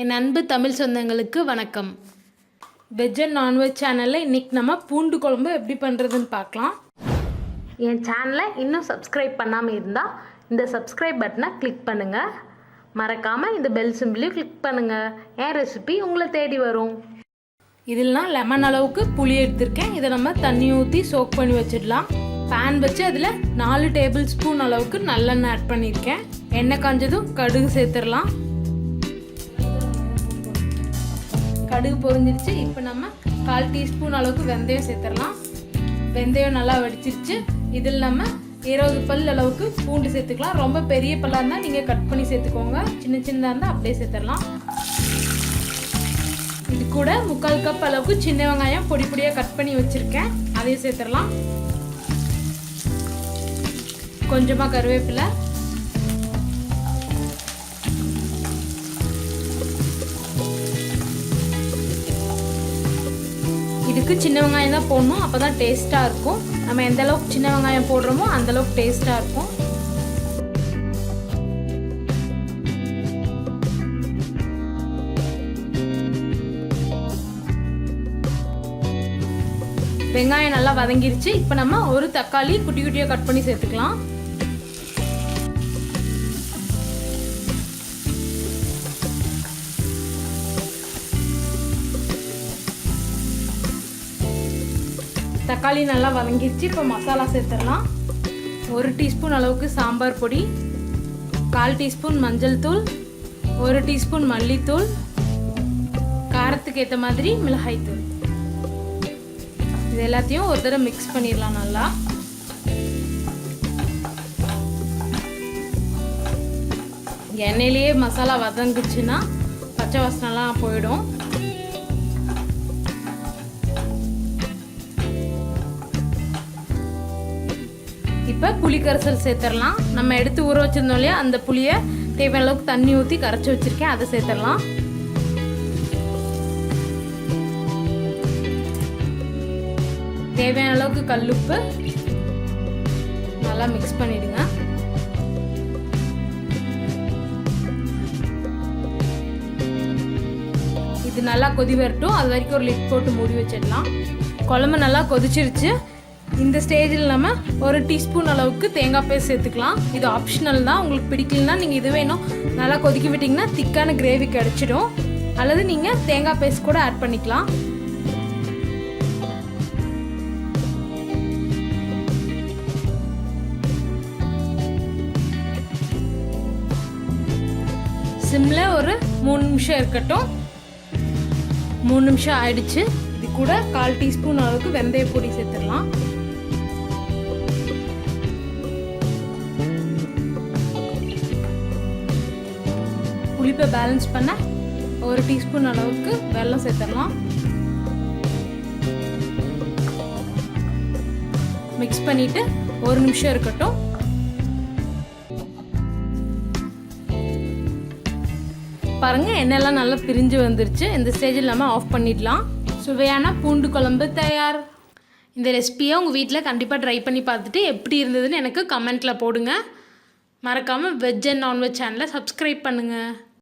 என் அன்பு தமிழ் சொந்தங்களுக்கு வணக்கம். வெஜ் அண்ட் நான்வெஜ் சேனலில் இன்றைக்கி நம்ம பூண்டு குழம்பு எப்படி பண்ணுறதுன்னு பார்க்கலாம். என் சேனலை இன்னும் சப்ஸ்கிரைப் பண்ணாமல் இருந்தால் இந்த சப்ஸ்கிரைப் பட்டனை கிளிக் பண்ணுங்கள். மறக்காமல் இந்த பெல் சிம்பிளையும் கிளிக் பண்ணுங்கள். என் ரெசிபி உங்களை தேடி வரும். இதில் நான் லெமன் அளவுக்கு புளி எடுத்திருக்கேன். இதை நம்ம தண்ணி ஊற்றி சோக் பண்ணி வச்சிடலாம். பேன் வச்சு அதில் 4 டேபிள் ஸ்பூன் அளவுக்கு நல்லெண்ணெய் ஆட் பண்ணியிருக்கேன். எண்ணெய் காஞ்சதும் கடுகு சேர்த்துடலாம். கடுகு பொரிஞ்சிருச்சு. இப்போ நம்ம 1/4 டீஸ்பூன் அளவுக்கு வெந்தயம் சேர்த்துடலாம். வெந்தயம் நல்லா வடிச்சிருச்சு. இதில் நம்ம 20 பல் அளவுக்கு பூண்டு சேர்த்துக்கலாம். ரொம்ப பெரிய பல்லாக இருந்தால் நீங்கள் கட் பண்ணி சேர்த்துக்கோங்க. சின்ன சின்னதாக இருந்தால் அப்படியே சேர்த்துடலாம். இது கூட 3/4 கப் அளவுக்கு சின்ன வெங்காயம் பொடி பொடியாக கட் பண்ணி வச்சுருக்கேன். அதையும் சேர்த்துடலாம். கொஞ்சமாக கருவேப்பிலை, இதுக்கு சின்ன வெங்காயம் தான் போடணும். அப்போ தான் டேஸ்ட்டாக இருக்கும். நம்ம எந்த அளவுக்கு சின்ன வெங்காயம் போடுறோமோ அந்தளவுக்கு டேஸ்ட்டாக இருக்கும். வெங்காயம் நல்லா வதங்கிருச்சு. இப்போ நம்ம ஒரு தக்காளி குட்டி குட்டியாக கட் பண்ணி சேர்த்துக்கலாம். தக்காளி நல்லா வதங்கிடுச்சு. இப்போ மசாலா சேர்த்துடலாம். 1 டீஸ்பூன் அளவுக்கு சாம்பார் பொடி, 1/4 டீஸ்பூன் மஞ்சள் தூள், 1 டீஸ்பூன் மல்லித்தூள், காரத்துக்கு ஏற்ற மாதிரி மிளகாய் தூள். இது எல்லாத்தையும் ஒரு தடவை மிக்ஸ் பண்ணிடலாம். நல்லா எண்ணெயிலேயே மசாலா வதங்குச்சுன்னா பச்சை வாசனைலாம் போயிடும். இப்போ புளி கரைசல் சேர்த்துடலாம். நம்ம எடுத்து ஊற வச்சிருந்தோம் இல்லையா, அந்த புளியை தேவையான அளவுக்கு தண்ணி ஊற்றி கரைச்சி வச்சுருக்கேன். அதை சேர்த்துடலாம். தேவையான அளவுக்கு கல்லுப்பு நல்லா மிக்ஸ் பண்ணிடுங்க. இது நல்லா கொதி வரட்டும். அது வரைக்கும் ஒரு லிட் போட்டு மூடி வச்சிடலாம். குழம்பு நல்லா கொதிச்சிருச்சு. இந்த ஸ்டேஜில் நம்ம 1 டீஸ்பூன் அளவுக்கு தேங்காய் பேஸ்ட் சேர்த்துக்கலாம். இது ஆப்ஷனல் தான். உங்களுக்கு பிடிக்கலன்னா நீங்கள் இது வேணும் நல்லா கொதிக்க விட்டிங்கன்னா திக்கான கிரேவி கிடச்சிடும். அல்லது நீங்கள் தேங்காய் பேஸ்ட் கூட ஆட் பண்ணிக்கலாம். சிம்ல ஒரு 3 நிமிஷம் இருக்கட்டும். 3 நிமிஷம் ஆயிடுச்சு. இது கூட 1/4 டீஸ்பூன் அளவுக்கு வெந்தய பொடி சேர்த்துடலாம். புளிப்பை பேலன்ஸ் பண்ண 1 டீஸ்பூன் அளவுக்கு வெல்லம் சேர்த்துடலாம். மிக்ஸ் பண்ணிட்டு 1 நிமிஷம் இருக்கட்டும். பாருங்க, எண்ணெயெல்லாம் நல்லா பிரிஞ்சு வந்துருச்சு. இந்த ஸ்டேஜில் நம்ம ஆஃப் பண்ணிடலாம். சுவையான பூண்டு குழம்பு தயார். இந்த ரெசிபியை உங்கள் வீட்டில் கண்டிப்பாக ட்ரை பண்ணி பார்த்துட்டு எப்படி இருந்ததுன்னு எனக்கு கமெண்ட்டில் போடுங்க. மறக்காமல் வெஜ் அண்ட் நான்வெஜ் சேனலை சப்ஸ்கிரைப் பண்ணுங்கள்.